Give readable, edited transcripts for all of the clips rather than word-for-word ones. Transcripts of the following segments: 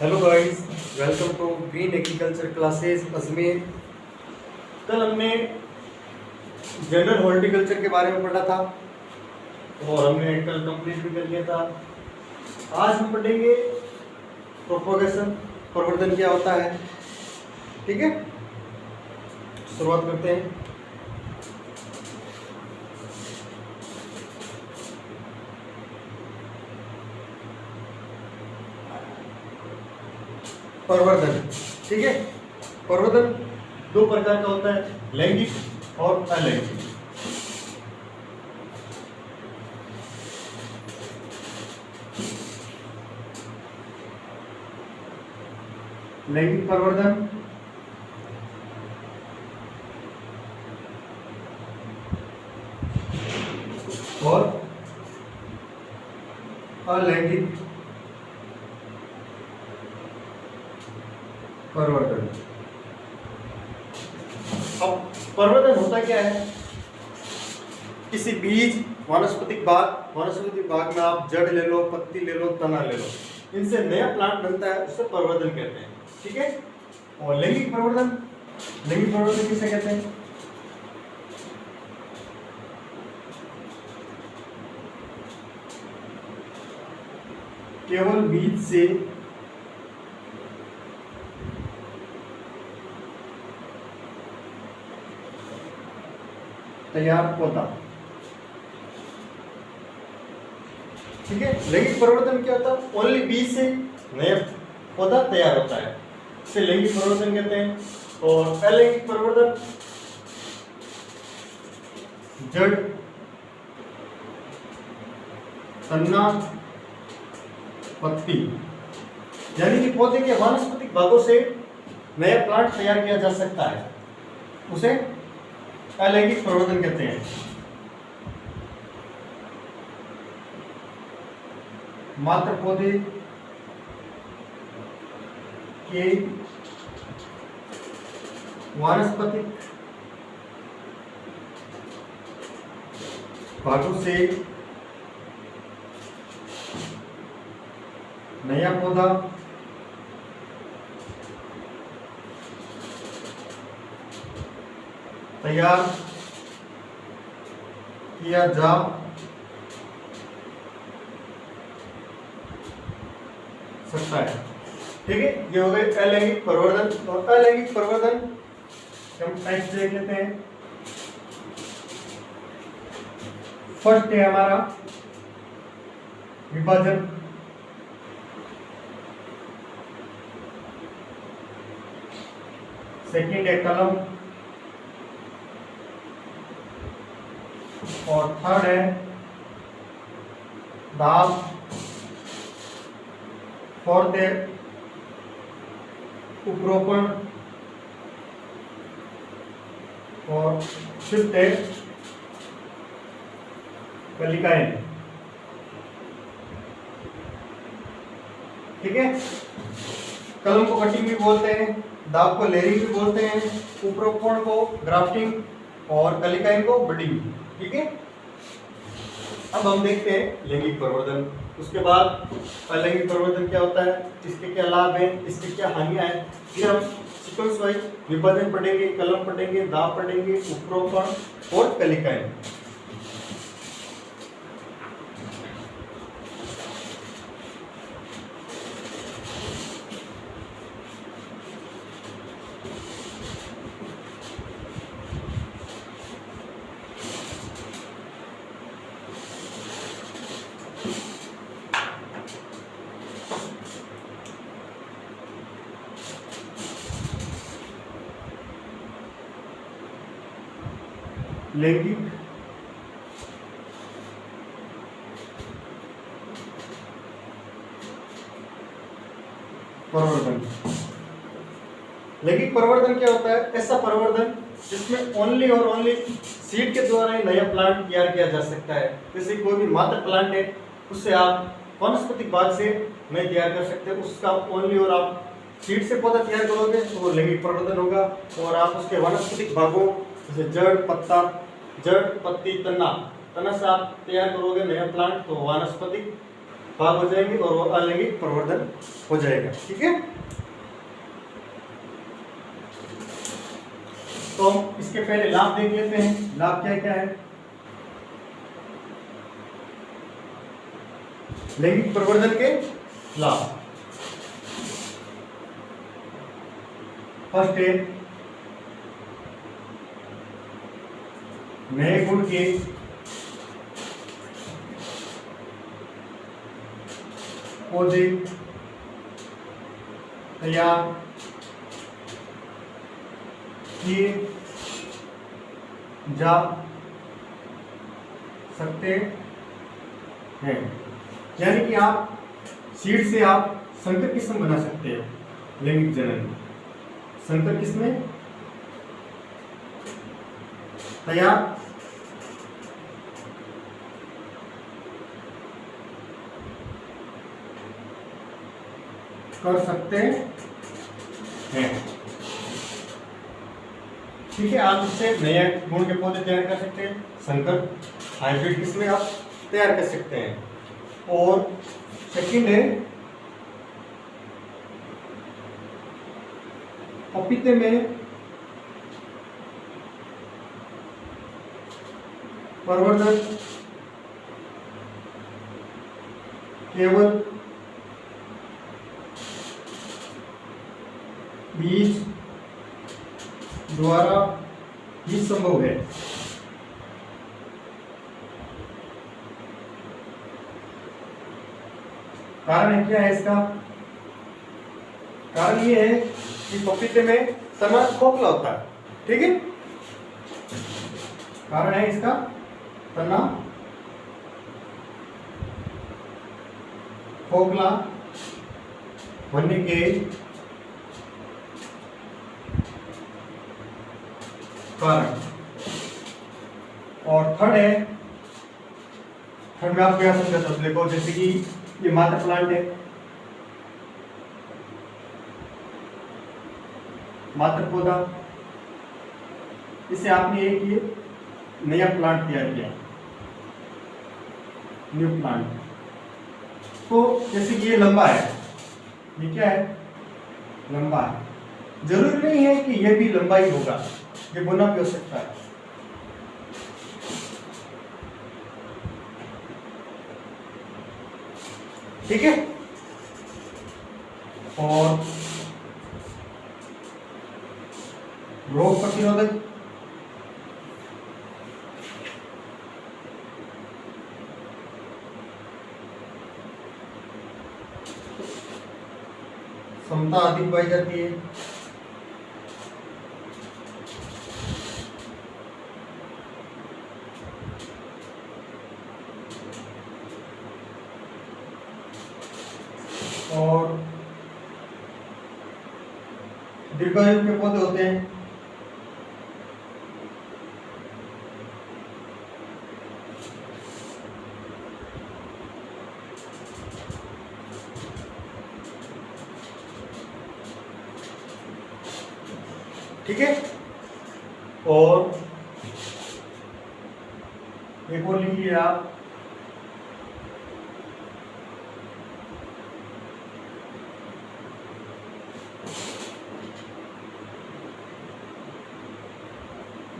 Hello guys, welcome to green agriculture classes Ajmer. कल हमने general horticulture के बारे में पढ़ा था और हमने कल कंप्लीट भी कर लिया था। आज हम पढ़ेंगे प्रोपोगेशन, प्रवर्धन क्या होता है। ठीक है, शुरुआत करते हैं। प्रवर्धन, ठीक है। प्रवर्धन दो प्रकार का होता है, लैंगिक और अलैंगिक। लैंगिक प्रवर्धन और अलैंगिक प्रवर्धन। अब प्रवर्धन होता क्या है? किसी बीज, वानस्पतिक भाग में आप जड़ ले लो, पत्ती ले लो, तना ले लो, इनसे नया प्लांट बनता है, उसे प्रवर्धन कहते हैं। ठीक है। और लैंगिक प्रवर्धन किसे कहते हैं? केवल बीज से तैयार पौधा। ठीक है। लैंगिक प्रवर्धन क्या होता है? ओनली बीज से नया पौधा तैयार होता है, इसे लैंगिक प्रवर्धन कहते हैं। और अलैंगिक प्रवर्धन जड़, तना, पत्ती, यानी कि पौधे के वानस्पतिक भागों से नया प्लांट तैयार किया जा सकता है, उसे अलैंगिक प्रवर्धन कहते हैं। मात्र पौधे के वानस्पतिक भागों से नया पौधा तैयार किया जा सकता है। ठीक है, ये हो गए अलैंगिक प्रवर्धन। और अलैंगिक प्रवर्धन हम टाइप्स देख लेते हैं। फर्स्ट है हमारा विभाजन, सेकंड है कलम, और थर्ड है दाब, फोर्थ है उपरोपण, और फिफ्थ है कलिकाएं। ठीक है। कलम को कटिंग भी बोलते हैं, दाब को लेयरिंग भी बोलते हैं, उपरोपण को ग्राफ्टिंग, और कलिकाएं को बडिंग। ठीक है। अब हम देखते हैं लैंगिक प्रवर्धन, उसके बाद अलैंगिक प्रवर्धन क्या होता है, इसके क्या लाभ हैं, इसकी क्या हानियां हैं। फिर हम सीक्वेंस वाइज विभाजन पढ़ेंगे, कलम पढ़ेंगे, दाब पढ़ेंगे, उपरोपण और कलिकाएं। लैंगिक प्रवर्धन। लैंगिक प्रवर्धन क्या होता है? ऐसा प्रवर्धन जिसमें ओनली और ओनली सीड के द्वारा ही नया प्लांट तैयार किया जा सकता है। जैसे कोई भी मात्र प्लांट है, उससे आप वानस्पतिक भाग से नहीं तैयार कर सकते, उसका ओनली और आप सीड से पौधा तैयार करोगे तो वो लैंगिक प्रवर्धन होगा। और आप उसके वानस्पतिक भागों जैसे जड़, पत्ती, तना से आप तैयार करोगे नया प्लांट, तो वानस्पतिक भाग हो जाएंगे और वो अलैंगिक प्रवर्धन हो जाएगा। ठीक है, तो हम इसके पहले लाभ देख लेते हैं। लाभ क्या क्या है? लैंगिक प्रवर्धन के लाभ। फर्स्ट है नए गुण के पौधे तैयार किए जा सकते हैं, यानी कि आप सीड से आप संकर किस्म बना सकते हो। लैंगिक जनन संकर किस्में तैयार कर सकते हैं। ठीक है, आप इससे नए गुण के पौधे तैयार कर सकते हैं, संकर हाइब्रिड किस्में आप तैयार कर सकते हैं। और सेकंड है पपीते में प्रवर्धन केवल बीज द्वारा ही संभव है। कारण क्या है इसका? कारण ये है कि पपीते में तना खोखला होता है। ठीक है, कारण है इसका तना खोखला होने के कारण। और थर्ड है, थर्ड में आप क्या समझा सकते? देखो जैसे कि ये मात्र प्लांट है, मात्र पौधा, इसे आपने एक ये नया प्लांट तैयार किया, न्यू प्लांट। तो जैसे कि ये लंबा है, ये क्या है? लंबा है। जरूरी नहीं है कि ये भी लंबा ही होगा, ये बुना भी हो सकता है। ठीक है, और रोग प्रतिरोधक क्षमता अधिक पाई जाती है। और दीर्घायु के पौधे होते हैं। ठीक है, और एक और लिखिए आप,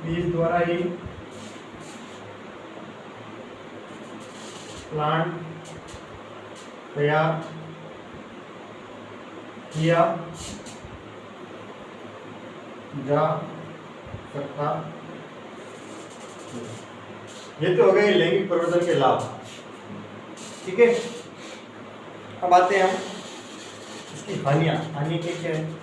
बीज द्वारा ही प्लांट तैयार किया जा सकता। ये तो हो गए लैंगिक प्रवर्धन के लाभ। ठीक है, अब आते हैं हम इसकी हानियां। हानि क्या है?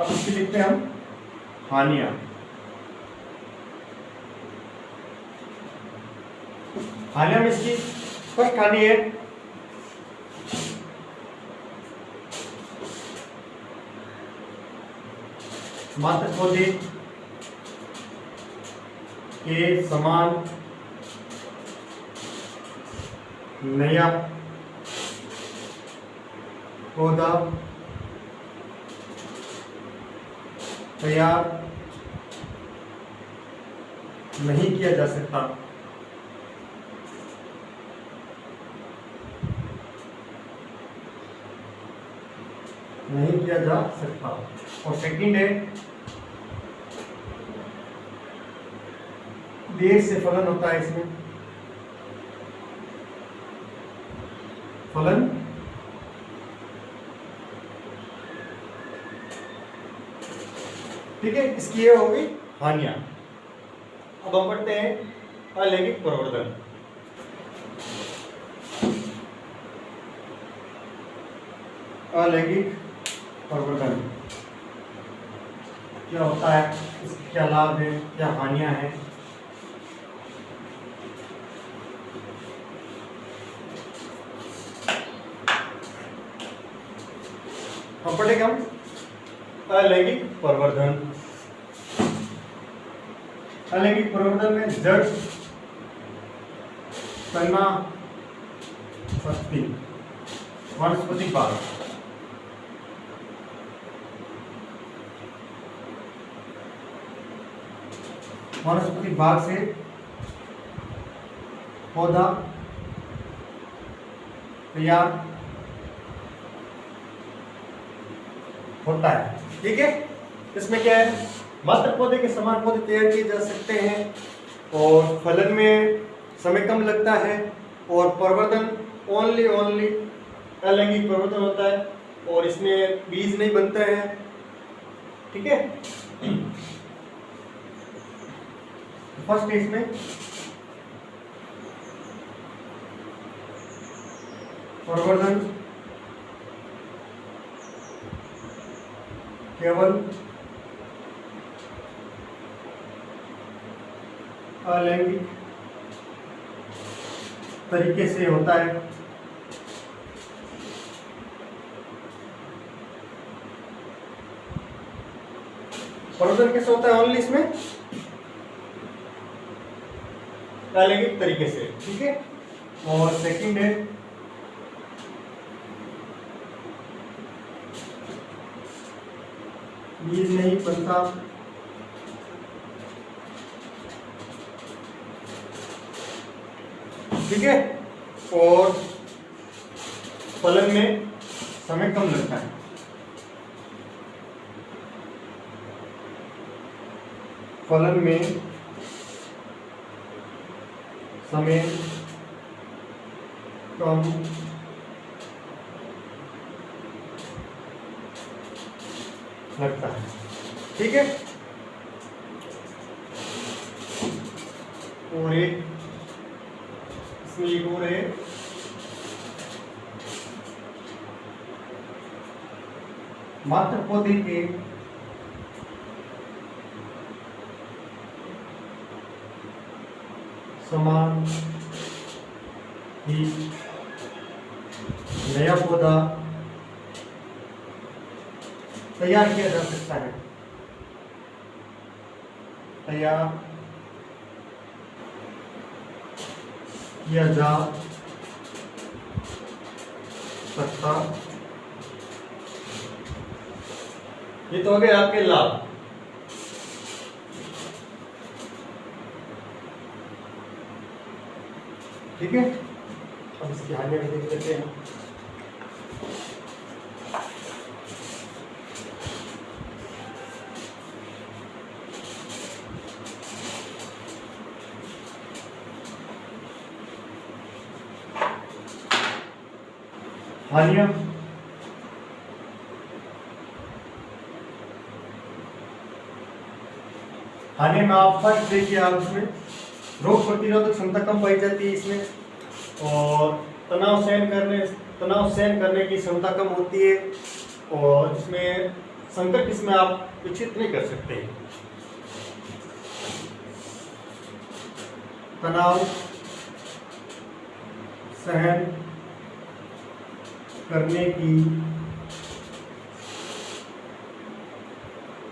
अब इसकी लिखते हैं हम हानियां। हानियां में इसकी फर्स्ट हानि है मात्र पौधे के समान नया पौधा तैयार नहीं किया जा सकता। नहीं किया जा सकता। और सेकंड है, देर से फलन होता है। इसमें फलन ठीक है, इसकी ये होगी हानियां। अब हम पढ़ते हैं अलैंगिक प्रवर्धन। अलैंगिक प्रवर्धन क्या होता है, इसके क्या लाभ है, क्या हानियां हैं। हम पढ़ेंगे अलैंगिक प्रवर्धन। अलैंगिक प्रवर्धन में जड़ तना शक्ति वनस्पतिक भाग, वनस्पतिक भाग से पौधा तैयार होता है। ठीक है, इसमें क्या है, मात्र पौधे के समान पौधे तैयार किए जा सकते हैं और फलन में समय कम लगता है और प्रवर्धन ओनली अलैंगिक प्रवर्धन होता है और इसमें बीज नहीं बनता है। ठीक है, फर्स्ट इसमें प्रवर्धन केवल अलैंगिक तरीके से होता है। प्रवर्धन कैसे होता है, ओनली इसमें अलैंगिक तरीके से। ठीक है, और सेकंड है बीज नहीं बनता, ठीक है, और फलन में समय कम लगता है। फलन में समय कम लगता है। ठीक है, और एक इसमें एक और है, मात्र पौधे के समान ही नया पौधा तैयार किया जा सकता है। तैयार किया जा सकता। ये तो हो गए आपके लाभ। ठीक है, अब इसकी हानियां भी देख लेते हैं। हानियां हानि में आप फर्स्ट देखिए, आप इसमें रोग प्रतिरोधक क्षमता कम पाई जाती है इसमें, और तनाव सहन करने की क्षमता कम होती है, और इसमें संकट इसमें आप विकसित नहीं कर सकते। तनाव सहन करने की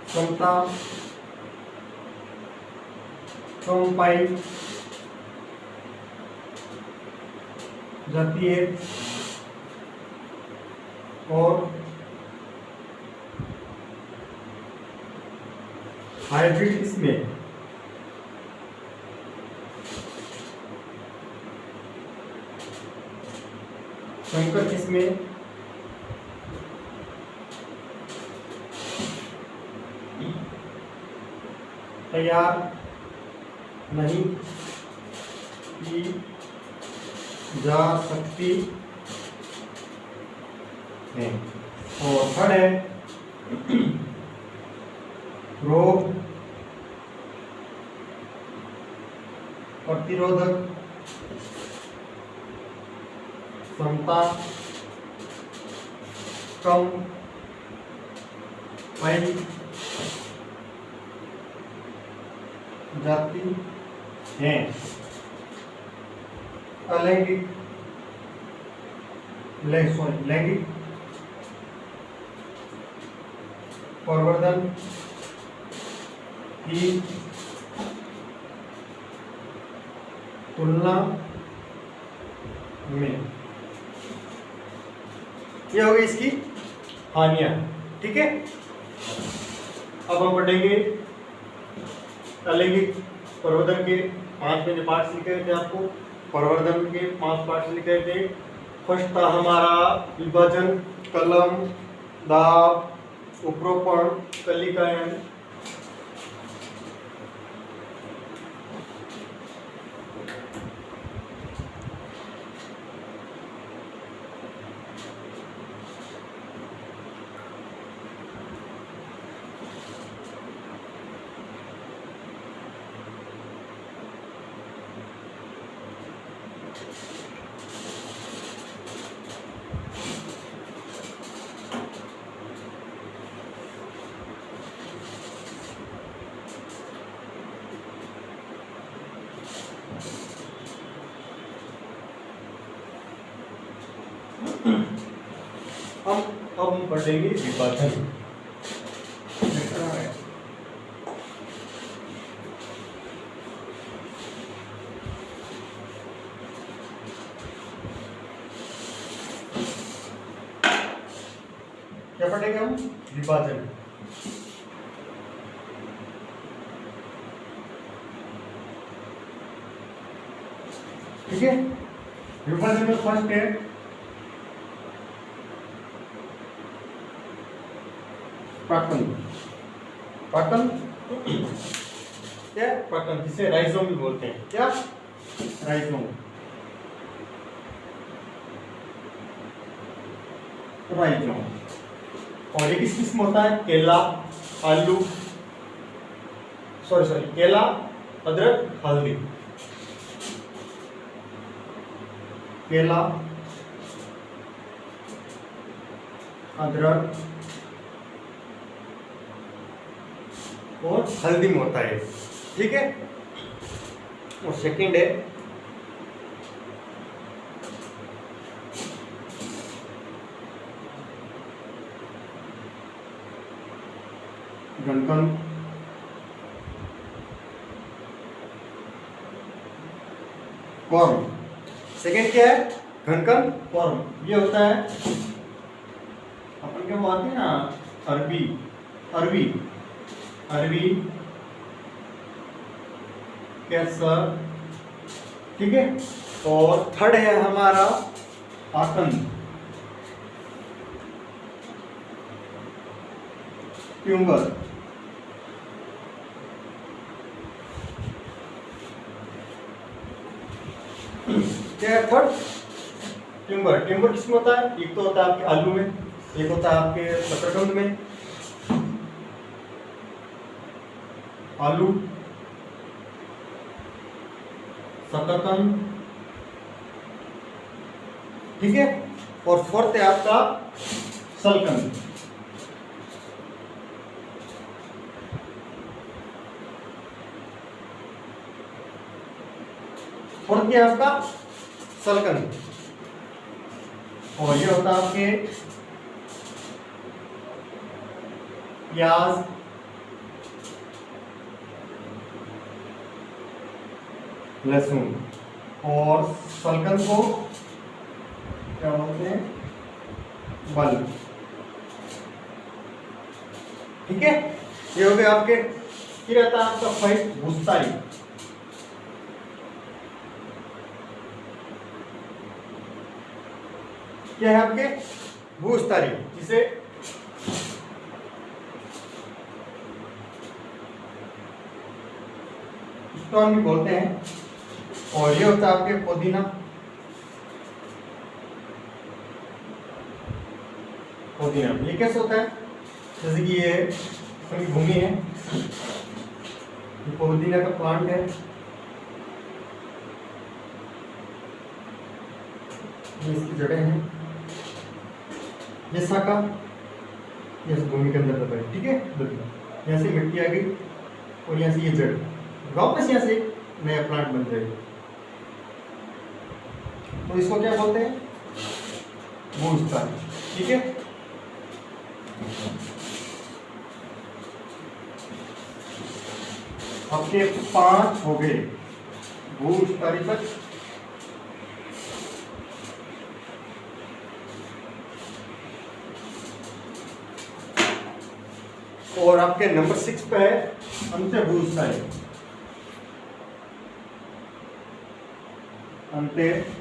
क्षमता कम पाई जाती है और हाइब्रिड इसमें संकर किस्में तैयार नहीं की जा सकती है। और थर्ड है रोग प्रतिरोधक क्षमता कम पाई जाती है। अलैंगिक लैंगिक प्रवर्धन की तुलना में ये हो गई इसकी हानियां। ठीक है, अब हम पढ़ेंगे अलैंगिक प्रवर्धन के 5 मैंने पार्ट्स लिखे थे आपको। प्रवर्धन के 5 पार्ट्स लिखे थे। फर्स्ट था हमारा विभाजन, कलम, दाब, उपरोपण, कलिकायन। अब हम पढ़ेंगे विभाजन। क्या पढ़ेंगे हम? विभाजन। ठीक है, विभाजन में फर्स्ट है प्राक्कन। प्राक्कन क्या? प्राक्कन जिसे राइजोम भी बोलते हैं। क्या? राइजोम। राइजोम। और ये किस किस्म होता है? केला, आलू, सॉरी केला, अदरक, हल्दी। केला, अदरक और हल्दी में होता है। ठीक है, और सेकंड है घनकन। कॉर्म। सेकंड क्या है? घनकन कॉर्म। ये होता है अपन क्या बोलते हैं ना, अरबी अरबी अरबी कैसर। ठीक है, और थर्ड है हमारा आकंद, ट्यूमर। क्या है थर्ड? ट्यूमर। ट्यूमर किसमें होता है? एक तो होता है आपके आलू में, एक होता है आपके शकरकंद में। आलू, शकरकंद। ठीक है, और फोर्थ है आपका सलकंद। फोर्थ क्या है आपका? सलकंद। और ये होता है आपके प्याज, लहसुन, और सलगम को क्या बोलते हैं, बल। ठीक है, ये हो गए आपके। फिर आता है आपका 5 भूसारी। क्या है आपके, भूसारी, जिसे स्टोन भी बोलते हैं। और ये होता है आपके पुदीना। पुदीना ये कैसे होता है, जैसे कि ये थोड़ी भूमि है, ये पुदीना का प्लांट है, ये इसकी जड़ें हैं, ये शाखा ये इस भूमि के अंदर दबा है। ठीक है, यहाँ से मिट्टी आ गई और यहाँ से ये जड़, वापस यहाँ से नया प्लांट बन जाएगा। तो इसको क्या बोलते हैं, भूस्थान। ठीक है, आपके 5 हो गए भूस्थानी तक। और आपके नंबर 6 पे है अंत्यभूस्थानी। अंत्यभूस्थानी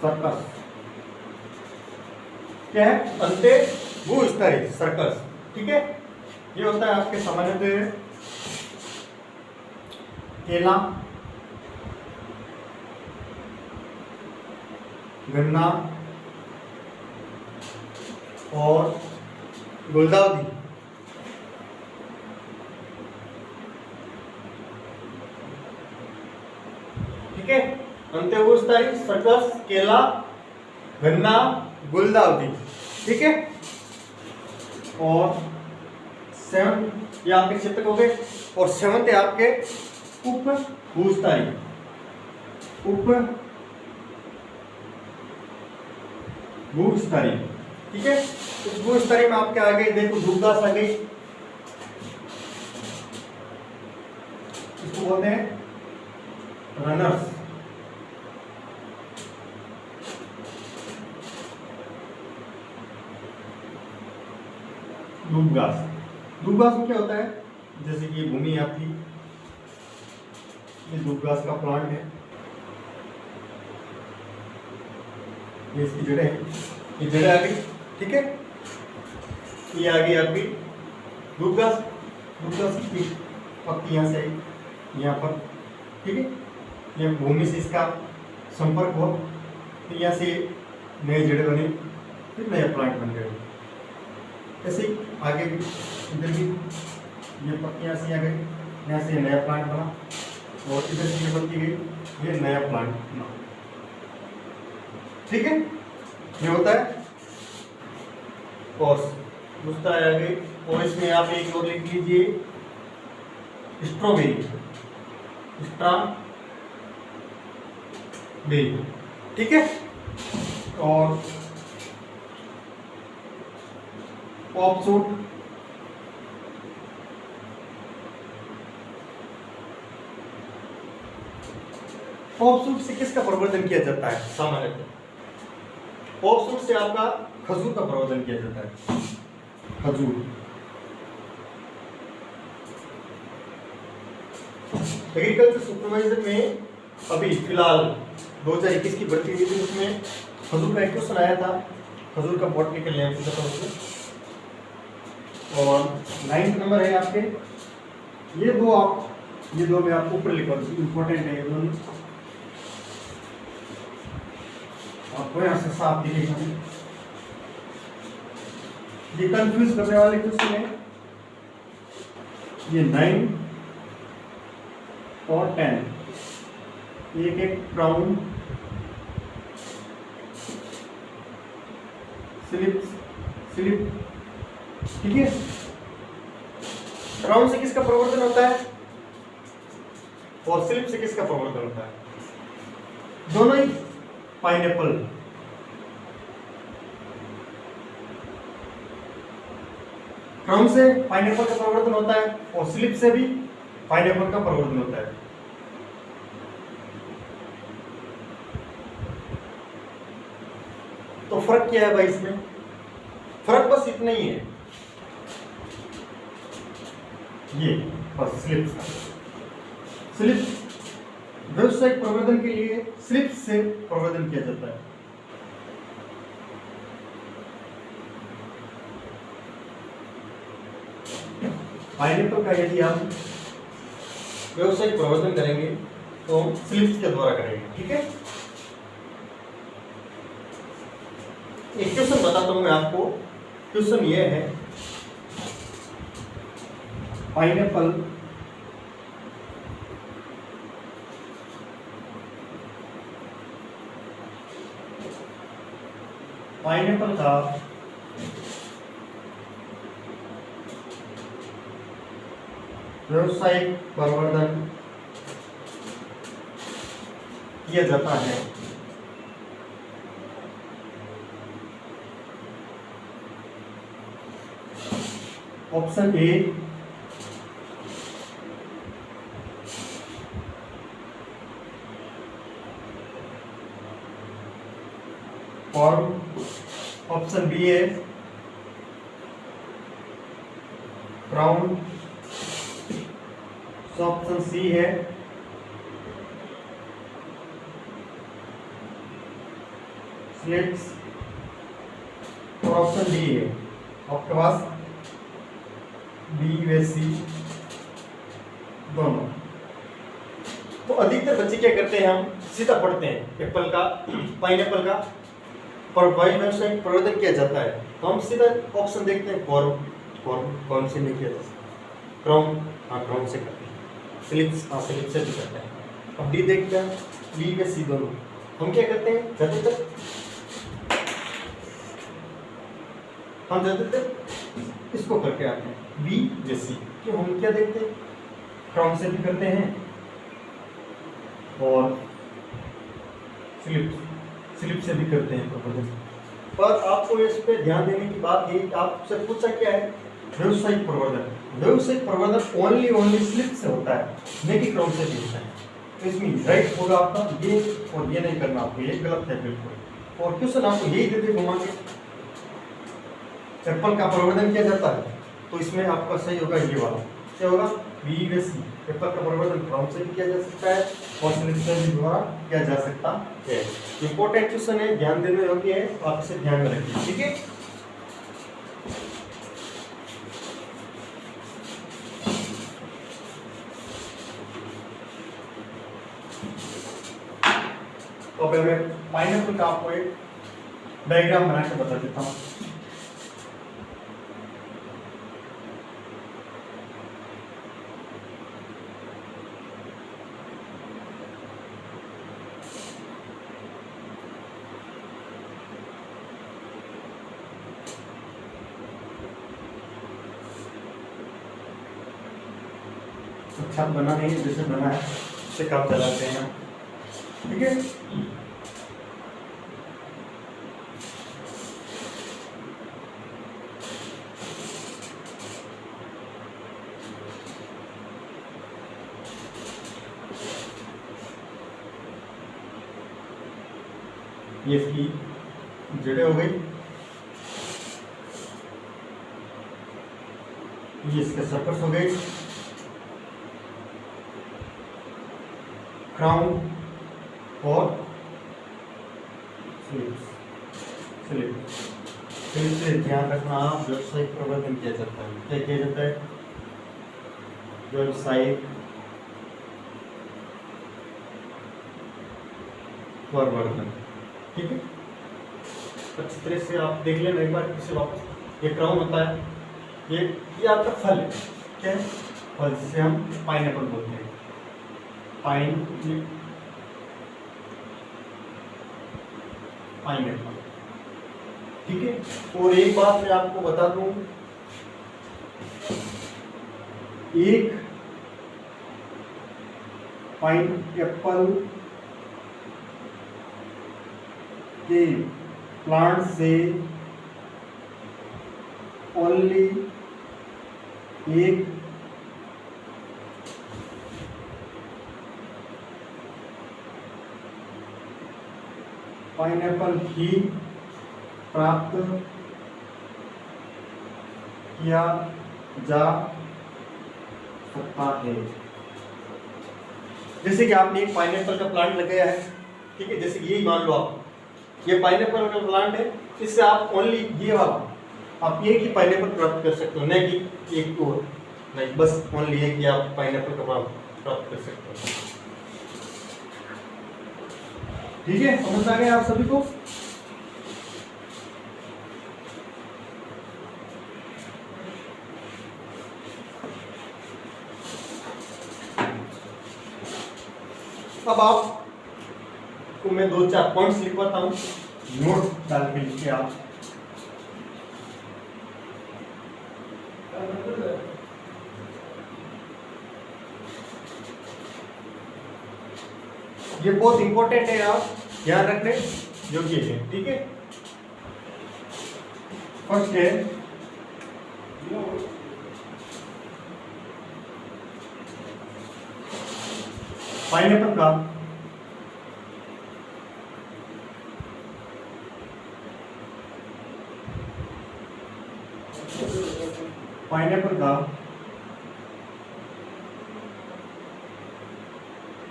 सर्कस। क्या है, अंत्यभूस्थानी सर्कस। ठीक है, ये होता है आपके सामान्यतः केला, गन्ना और गुलदाउदी। ठीक है, अंत्यभूस्थानी सर्कस, केला, गन्ना, गुलदाउदी। ठीक है, और 7 ये आपके चित्रक हो गए। और 7 है आपके उपभूस्थानी। उपभूस्थानी। ठीक है, उपभूस्थानी में आपके आ गए, देखो दुर्गास आ गई, इसको बोलते हैं रनर्स। दूबघास। दूबघास में क्या होता है, जैसे कि ये भूमि आपकी, ये दूबघास का प्लांट है, ये इसकी जड़ें हैं, ये जड़ें आ गई। ठीक है, ये आ गई आपकी दूबघास। दूबघास की पत्ती यहाँ से आई यहाँ पर। ठीक है, ये भूमि से इसका संपर्क हुआ, तो यहाँ से नई जड़ें बनी, फिर नया प्लांट बन गया। ऐसे आगे भी, इधर भी ये पत्तियाँ से आ गई, यहाँ से नया प्लांट बना, और इधर से ये पत्ती गई, ये नया प्लांट बना। ठीक है, ये होता है और दूसरा आ गई। और इसमें आप एक और लिख लीजिए, स्ट्रॉबेरी। स्ट्रॉबेरी। ठीक है, और पॉपसूट, पॉपसूट से किसका प्रवर्धन किया जाता है, सामान्यतः पॉपसूट से आपका खजूर का प्रवर्धन किया जाता है। खजूर। एग्रीकल्चर सुपरवाइजर में अभी फिलहाल 2021 की भर्ती हुई थी, उसमें खजूर का एक क्वेश्चन आया था, खजूर का बॉटनिकल नेम पूछा था उसमें। और 9th नंबर है आपके, ये दो मैं आपको ऊपर लिखवा दूँ, इंपॉर्टेंट है ये दोनों, आपको यहाँ से साफ दिखेगा। ये कंफ्यूज करने वाले क्वेश्चन है, ये 9 और 10, एक क्राउन, स्लिप। ठीक है, क्राउन से किसका प्रवर्धन होता है और स्लिप से किसका प्रवर्धन होता है, दोनों ही पाइनएप्पल। क्राउन से पाइनएप्पल का परिवर्तन होता है और स्लिप से भी पाइनएप्पल का परिवर्तन होता है। तो फर्क क्या है भाई इसमें? फर्क बस इतना ही है, ये बस स्लिप व्यावसायिक प्रवर्धन के लिए स्लिप से प्रवर्धन किया जाता है। पाइनएप्पल का यदि हम व्यावसायिक प्रवर्धन करेंगे तो स्लिप्स के द्वारा करेंगे, ठीक है। एक क्वेश्चन बताता हूं मैं आपको। क्वेश्चन ये है, पाइनएप्पल का व्यावसायिक प्रवर्धन किया जाता है option A form, option B है क्राउन, ऑप्शन सी है स्लिट्स और ऑप्शन डी है आपके पास बी व सी दोनों। तो अधिकतर बच्चे क्या करते हैं, हम सीधा पढ़ते हैं एप्पल का पाइनएप्पल का पर व्यावसायिक प्रवर्धन किया जाता है तो हम सीधा ऑप्शन देखते हैं कौन से नहीं किया जा सकता, क्राउन, हाँ क्राउन से करते हैं, स्लिप्स, हाँ स्लिप से भी करते हैं। अब डी देखते हैं, बी व सी दोनों। हम क्या करते हैं ज़्यादातर, हम ज़्यादातर इसको करके आते हैं बी व सी। कि हम क्या देखते हैं, क्राउन से भी करते हैं और स्लिप से भी करते हैं प्रवर्धन। पर आपको इस पे ध्यान देने की बात ये, आपसे पूछा क्या है, व्यावसायिक प्रवर्धन। व्यावसायिक प्रवर्धन ओनली स्लिप से होता है, न कि क्राउन से भी होता है। तो इसमें राइट होगा आपका ये, और ये नहीं करना आपको, ये गलत है बिल्कुल। और क्वेश्चन आपको यही देते घुमा के एप्पल का प्रवर्धन किया जाता है, तो इसमें आपका सही होगा ये वाला। क्या होगा, बी व सी। एप्पल का प्रवर्धन क्राउन से भी किया जा सकता है और स्लिप से भी द्वारा किया जा सकता है। इंपॉर्टेंट क्वेश्चन है, ध्यान देने योग्य है, आप इसे ध्यान में रखिए, ठीक है। तो अब मैं पाइनएप्पल का आपको एक डायग्राम बना के बता देता हूँ। अच्छा बना नहीं, जैसे बना है उससे काम चलाते हैं, ठीक है। ये इसकी जड़ें हो गई, ये इसके सर्कस हो गए, क्राउन और स्लिप से ध्यान रखना, आप व्यावसायिक प्रवर्धन किया जाता है। क्या किया जाता है, व्यावसायिक प्रवर्धन, ठीक है। अच्छी तरह से आप देख लेना एक बार इसे वापस। ये क्राउन होता है, ये आपका फल है, क्या है, फल जिसे हम पाइनएप्पल बोलते हैं, पाइनएप्पल, ठीक है। और एक बात मैं आपको बता दूं, एक पाइनएप्पल के प्लांट से ओनली एक पाइनएप्पल ही प्राप्त किया जा सकता है। जैसे कि आपने एक पाइनएप्पल का प्लांट लगाया है, ठीक है, जैसे कि यही मान लो आप ये पाइनएप्पल का प्लांट है, इससे आप ओनली ये वाला आप एक ही पाइनएप्पल प्राप्त कर सकते हो, नहीं कि एक और नहीं, बस ओनली एक ही आप पाइनएप्पल का प्राप्त कर सकते हो। ठीक है, समझ आ गया आप सभी को? अब आपको मैं 2-4 पॉइंट्स लिखवाता हूं, नोट डाल के लिखिए आप। ये बहुत इंपॉर्टेंट है, आप ध्यान रखने योग्य है। ठीक है, फर्स्ट है पाइनएप्पल का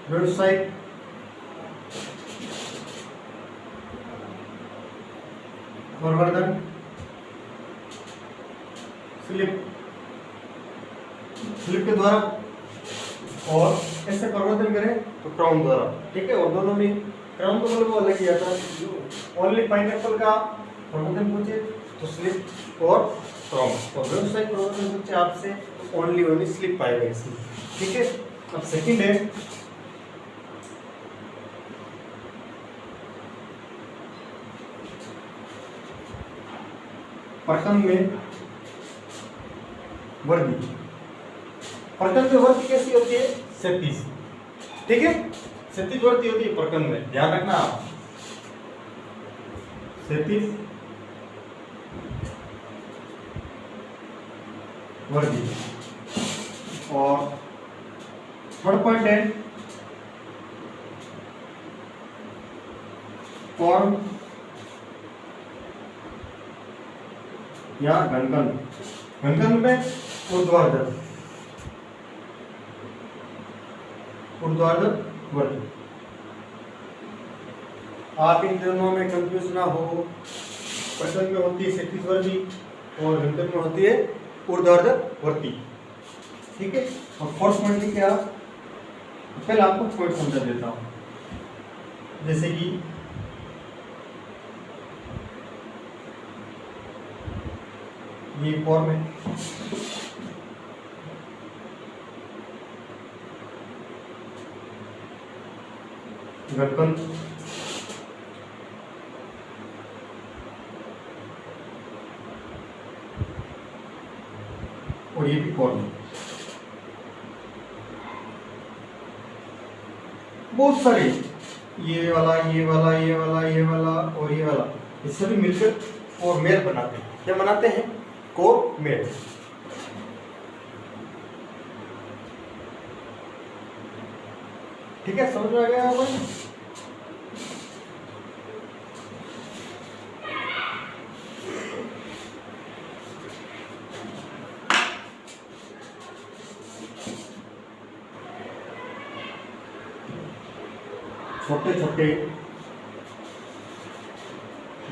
व्यावसायिक प्रवर्धन स्लिप के द्वारा, और ऐसे प्रवर्धन करें तो क्राउन द्वारा। ठीक है, और दोनों में क्राउन तो मतलब वो अलग ही आता है। ओनली पाइनएप्पल का प्रवर्धन पूछे तो स्लिप और क्राउन, और व्यावसायिक प्रवर्धन पूछे आपसे ओनली स्लिप पाएगा इसमें। ठीक है, अब सेकंड है प्रकंद में वर्दी। प्रकंद में वर्दी कैसी होती है? 37। ठीक है, 37 वर्दी होती है प्रकंद में, ध्यान रखना आप। 37 वर्दी। और थर्ड पॉइंट है फॉर्म या घनकन। घनकन में ऊर्ध्वाधर वर्ग। आप इन दोनों में कंफ्यूज ना हो, प्रकंद में होती है 37 वर्दी और घनकन में होती है ऊर्ध्वाधर वर्ती। ठीक है, और फोर्थ पॉइंट क्या, पहले आपको पॉइंट समझा देता हूं। जैसे कि ये फॉर्म है, घनकन और ये भी फॉर्म है। बहुत सारे ये वाला ये वाला ये वाला ये वाला और ये वाला, ये सभी मिलकर कोर मेल बनाते हैं। क्या बनाते हैं? Core male. ठीक है, समझ में आ गया आपको? छोटे छोटे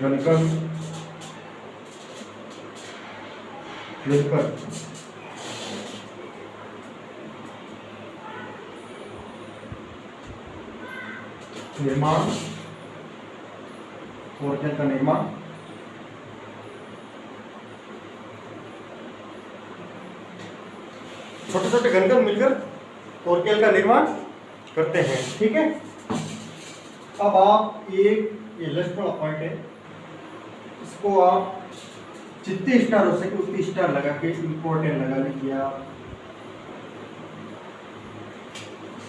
घनकन मिलकर निर्माण और का निर्माण छोटे छोटे घनकन मिलकर ऑर्गेल का निर्माण करते हैं। ठीक है, अब आप एक ये लास्ट वाला पॉइंट है, इसको आप जितने स्टार हो सके उतने स्टार लगा के इंपॉर्टेंट लगा लीजिए आप।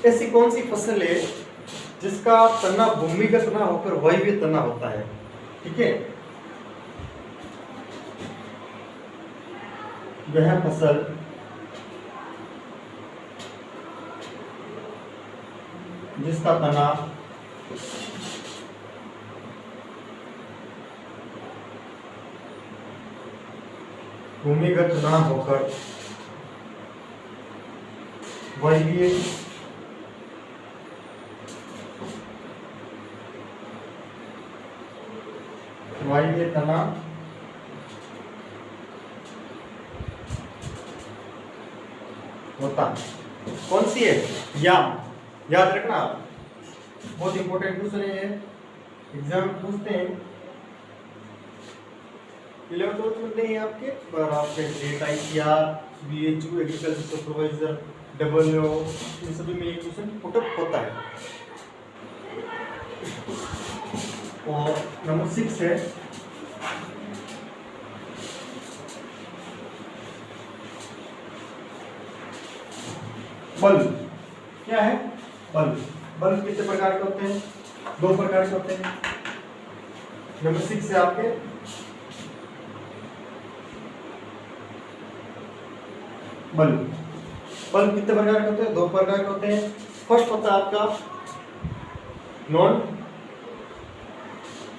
ऐसी कौन सी फसल है जिसका तना भूमिगत तना होकर वायवीय तना होता है? ठीक है, वह फसल जिसका तना भूमिगत ना होकर वायवीय तना होता। कौन सी है? याद रखना, बहुत इंपॉर्टेंट क्वेश्चन है ये, एग्जाम पूछते हैं। 11th में नहीं आपके पर आपके data ICR, BHU, agriculture supervisor, WO, इन सभी में ये क्वेश्चन पुटअप होता है। और नंबर 6 है बल्ब। क्या है? बल्ब कितने प्रकार के होते हैं? 2 प्रकार के होते हैं। नंबर 6 है आपके बल्ब कितने प्रकार के होते हैं? 2 प्रकार के होते हैं। फर्स्ट होता है आपका नॉन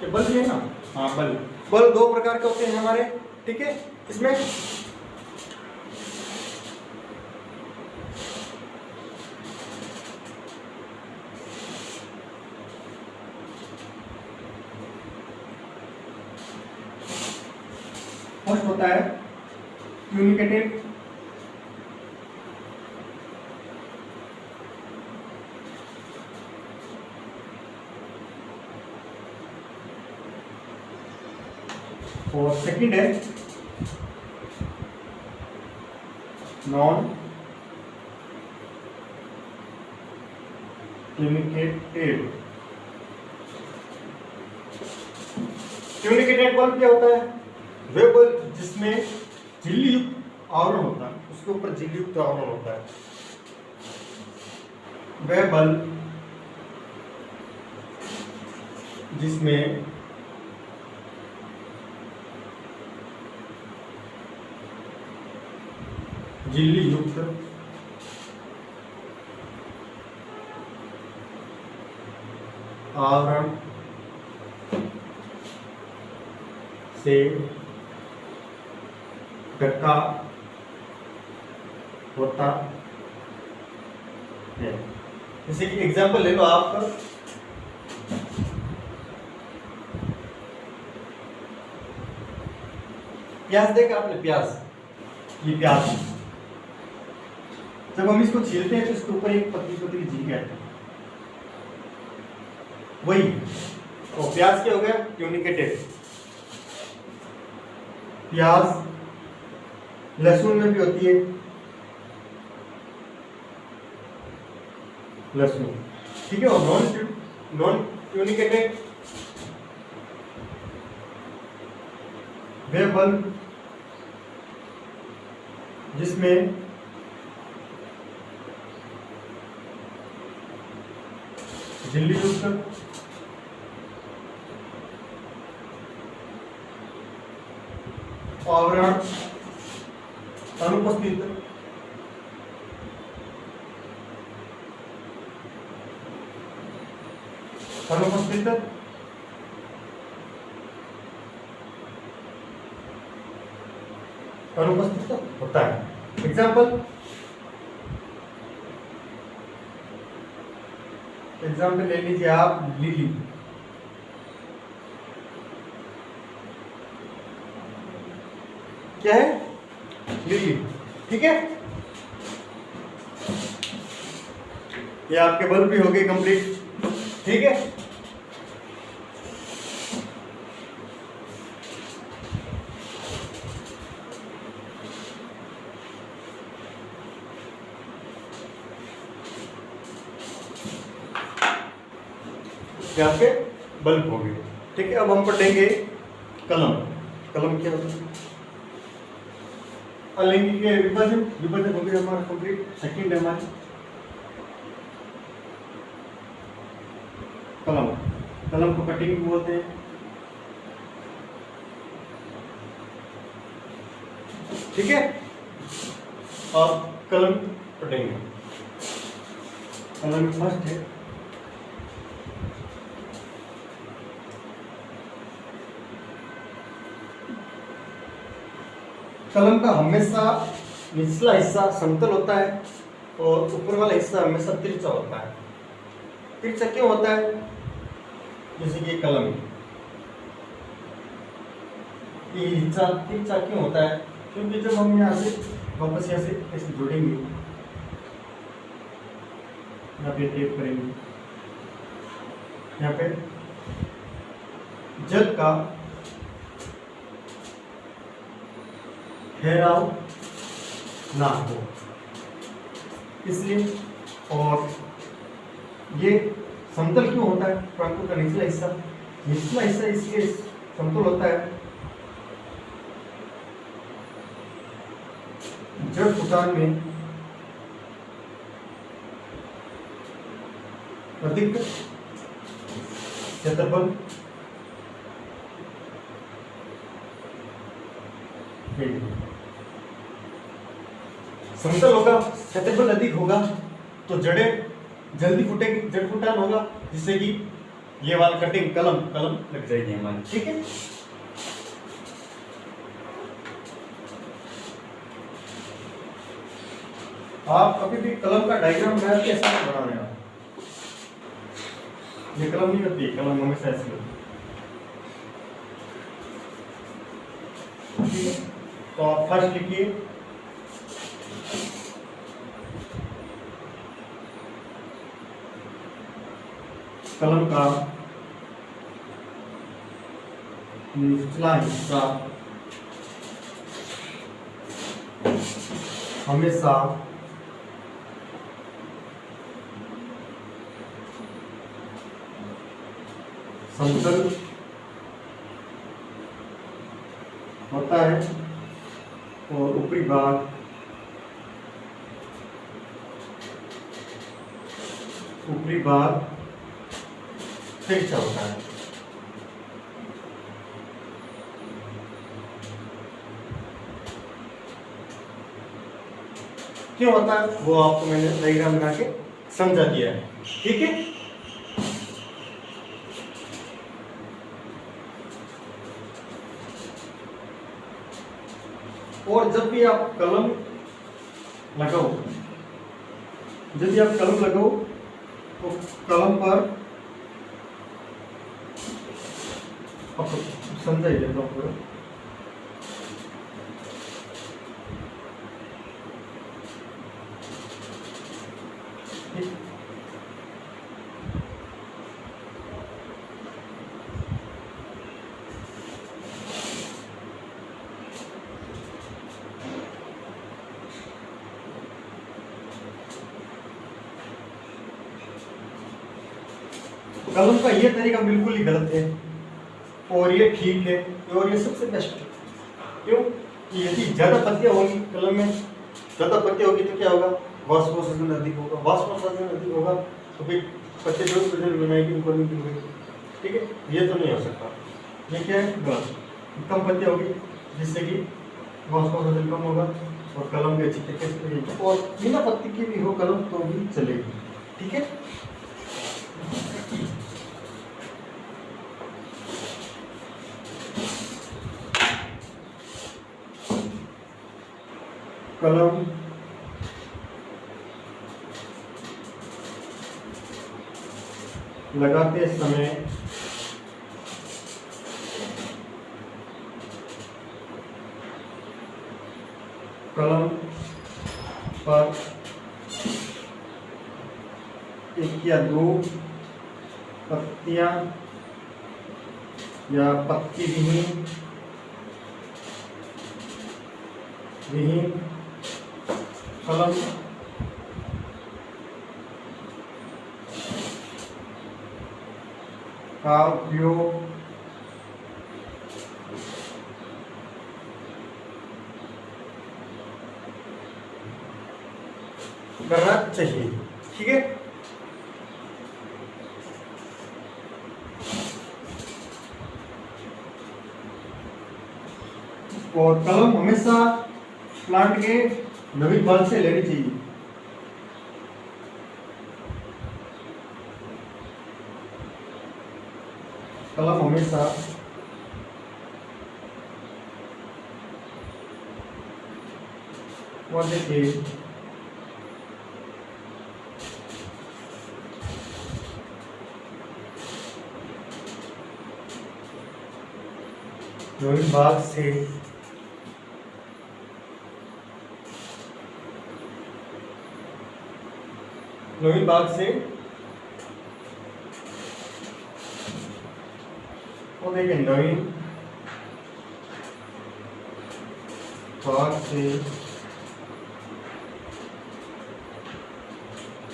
बल्ब है ना, हाँ बल्ब 2 प्रकार के होते हैं हमारे, ठीक है। इसमें फर्स्ट होता है कम्युनिकेटिव, और सेकंड है नॉन कम्युनिकेटेड। कम्युनिकेटेड बल्ब क्या होता है? वे बल्ब जिसमें झिल्ली युक्त आवरण होता है, उसके ऊपर झिल्ली युक्त आवरण होता है। वह बल्ब जिसमें झिल्ली युक्त आवरण से ढका होता है। जैसे कि एग्जांपल ले लो आप, प्याज देखा आपने? ये प्याज जब हम इसको छीलते हैं तो इसके ऊपर एक पतली पतली झिल्ली आती है, वही तो प्याज क्या हो गया? कम्युनिकेटेड। प्याज लहसुन में भी होती है, लहसुन, ठीक है। और नॉन कम्युनिकेटेड वे बल्ब जिसमें झिल्ली युक्त आवरण अनुपस्थित होता है। एग्जाम्पल ले लीजिए आप, लिली। क्या है? लिली, ठीक है। ये आपके बल्ब भी हो गए कंप्लीट, ठीक है। ये आपके बल्ब हो गए, ठीक है। अब हम पढ़ेंगे कलम। कलम क्या होता है? अलैंगिक के विभाजन हो गया हमारा कंप्लीट। सेकंड है हमारी कलम को कटिंग बोलते हैं, ठीक है। अब कलम पढ़ेंगे। कलम फर्स्ट है कलम का हमेशा निचला हिस्सा समतल होता है और ऊपर वाला हिस्सा हमेशा तिरछा होता है। तिरछा क्यों होता है? जैसे कि कलम, ये हिस्सा तिरछा क्यों होता है? क्योंकि जब हम यहाँ से वापस यहाँ से ऐसे जोड़ेंगे, यहाँ पे टेप करेंगे, यहाँ पे जल का ठहराव ना हो इसलिए। और ये समतल क्यों होता है? ट्रंक का निचला हिस्सा इसलिए समतल होता है, जड़ फुटान में अधिक क्षेत्रफल समतल होगा, क्षेत्रफल अधिक होगा तो जड़ें जल्दी फूटेगी, जड़ फुटान होगा, जिससे कि ये वाला कटिंग कलम लग जाएगी हमारी। ठीक है, आप कभी भी कलम का डायग्राम बनाते हैं, ऐसा नहीं बनाने आप। ये कलम नहीं होती, कलम हमेशा ऐसी होती है। ठीक है, तो आप फर्स्ट लिखिए कलम का निचला हिस्सा हमेशा समतल होता है और ऊपरी भाग तिरछा होता है। क्यों होता है वो आपको मैंने डायग्राम बना के समझा दिया है। ठीक है, और जब भी आप कलम लगाओ तो कलम पर आपको समझा ही देता हूँ पूरा। कलम का ये तरीका बिल्कुल ही गलत है और ये ठीक है और ये सबसे बेस्ट है। क्यों? यदि ज्यादा पत्तियां होंगी कलम में, ज्यादा पत्तियां होगी तो क्या होगा? वाष्पोत्सर्जन अधिक होगा, वाष्पोत्सर्जन अधिक होगा तो फिर पत्ते जो बनाएगी उनको नहीं मिलेगी। ठीक है, ये तो नहीं हो सकता। ये क्या है? गलत। कम पत्तियां होगी जिससे कि वाष्पोत्सर्जन कम होगा और कलम भी अच्छी तरीके से चलेगी, और बिना पत्ती की भी हो कलम तो भी चलेगी। ठीक है, कलम लगाते समय कलम पर एक या दो पत्तियां या पत्ती विहीन कलम का उपयोग करना चाहिए। ठीक है, और कलम हमेशा प्लांट के नवीन बाल से लेनी चाहिए। कलम हमेशा और देखिए लोही भाग से लोही भाग से और देखिए लोही भाग से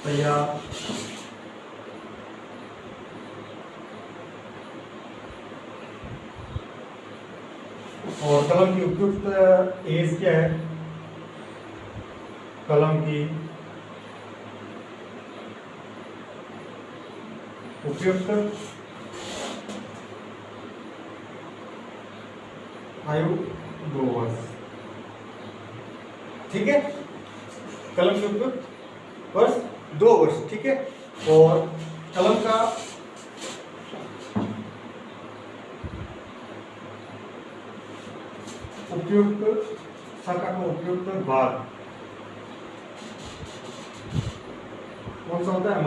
तैयार और कलम की उपयुक्त एज क्या है? कलम की उपयुक्त आयु 2 वर्ष। ठीक है, कलम की उपयुक्त वर्ष 2 वर्ष। ठीक है, और कलम का उपयुक्त शाखा का उपयुक्त भाग कौन सा होता है?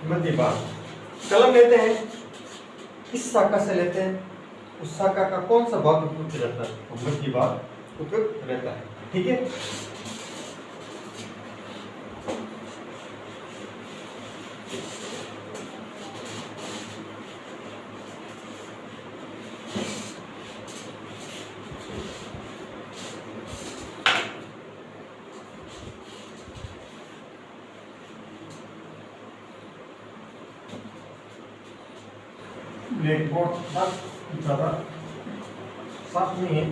मध्य भाग। कलम लेते हैं, किस शाखा से लेते हैं, उस शाखा का कौन सा भाग उपयुक्त रहता है? तो मध्य भाग उपयुक्त रहता है। ठीक है, ब्लैक बोर्ड ज़्यादा साफ नहीं है,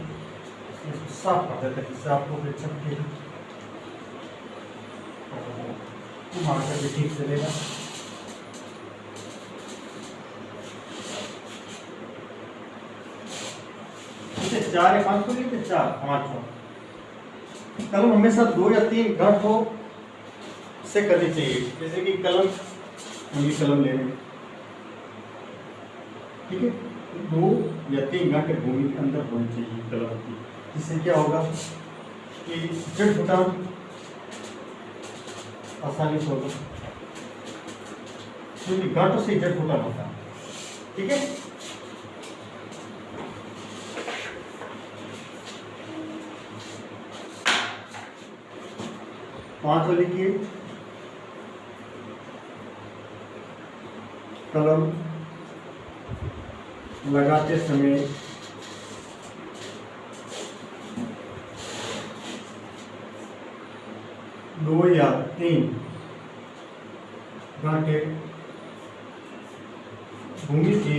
इसको साफ कर देते हैं जिससे आपको परीक्षा के मार्कर भी ठीक चलेगा। इसे 4 या 5 को लेते 4 5 कलम हमेशा 2 या 3 गांठों से करनी चाहिए। जैसे कि कलम कलम ले रहे, ठीक है, 2 या 3 गांठें भूमि के अंदर होनी चाहिए कलम की। जिससे क्या होगा कि जड़ फुटान आसानी से होगा, क्योंकि गांठों से जड़ फुटान होता है। ठीक है, पांच वाली की कलम लगाते समय दो या 3 गांठें भूमि के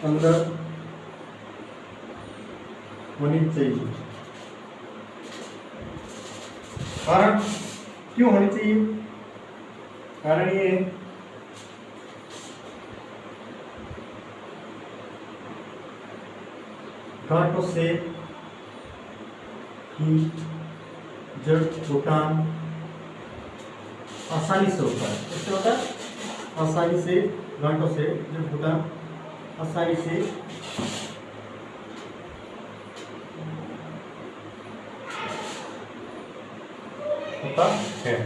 अंदर होनी चाहिए। कारण क्यों होनी चाहिए? कारण ये गांठों से ही जड़ फुटान आसानी से होता है। कैसे होता है? आसानी से, गांठों से जड़ फुटान आसानी से होता है।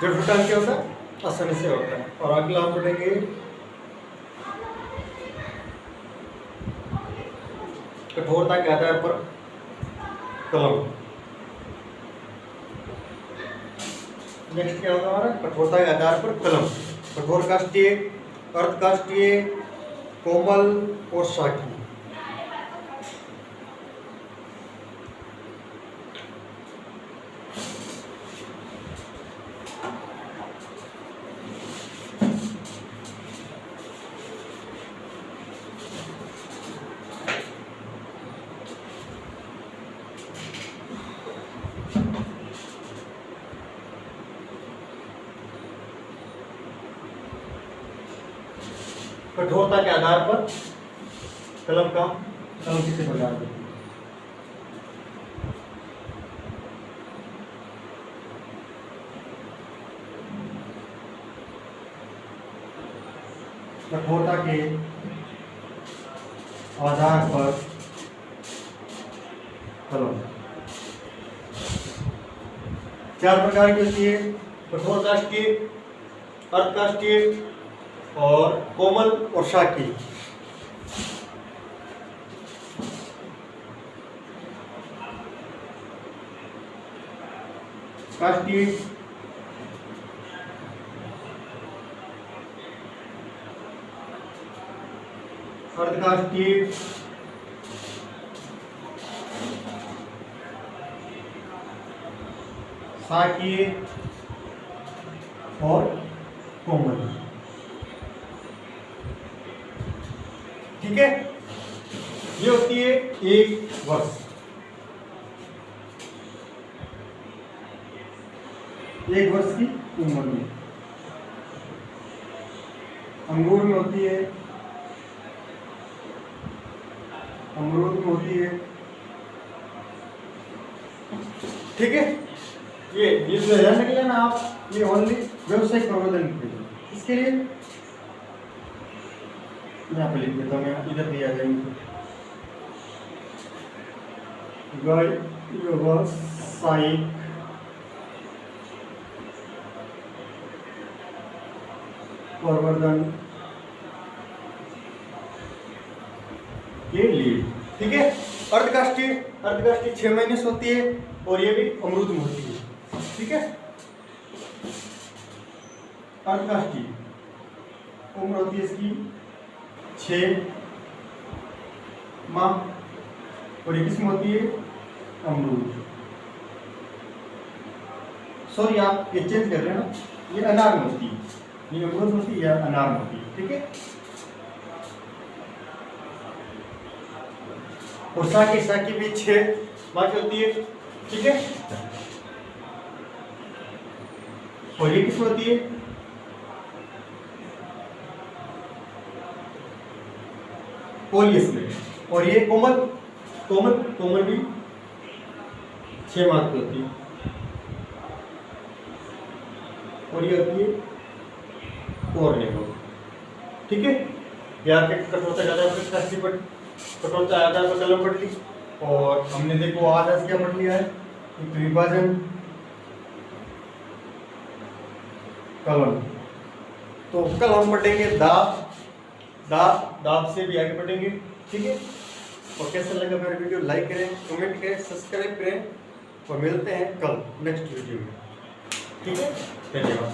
जड़ फुटान क्या होता है? आसानी से होता है। और अगला हम पढ़ेंगे कठोरता के आधार पर कलम। नेक्स्ट क्या होगा हमारा? कठोरता के आधार पर कलम। कठोर काष्ठीय, अर्ध काष्ठीय, कोमल और शाकी। कठोरता के आधार पर कलम किसे प्रकार देती है? कठोरता के आधार पर कलम। 4 प्रकार की होती है, कठोर काष्ठीय, अर्ध काष्ठीय और कोमल और शाकीय। काष्ठीय, अर्धकाष्ठीय, शाकीय और कोमल। ठीक है, ये होती है 1 वर्ष। 1 वर्ष की उम्र में अंगूर में होती है, अमरूद में होती है। ठीक है, ये जो ध्यान रख लेना आप, ये ओनली व्यवसायिक प्रबंधन के लिए। इसके लिए यहाँ पे लिख देता हूँ, मैं इधर भी आ जाएंगे। व्यवसायिक प्रबंधन के लिए। ठीक है, अर्धकाष्ठीय 6 महीने से होती है और ये भी अमरूद में होती है। ठीक है, अर्धकाष्ठीय उम्र होती है इसकी 6 माह और ये किसमें होती है, अमरूद। सॉरी, आप ये चेंज कर रहे हैं ना, ये अनार में होती है, ये अमरूद में होती है या अनार में होती है। ठीक है, और शाकी भी 6 माह की होती है। ठीक है, और ये किसमें होती है, पोलियस में। और ये कोमल भी 6 माह की होती है और ये होती है कोर्नेको। ठीक है, यहाँ पे कठोरता ज़्यादा कठोरता आधार पर कलम पढ़ ली और हमने देखो आधार क्या पढ़ लिया है, एक विभाजन कलम। तो कल हम पढ़ेंगे दाब से भी आगे पढ़ेंगे। ठीक है, और कैसा लगा मेरा वीडियो, लाइक करें, कमेंट करें, सब्सक्राइब करें और मिलते हैं कल नेक्स्ट वीडियो में। ठीक है, धन्यवाद।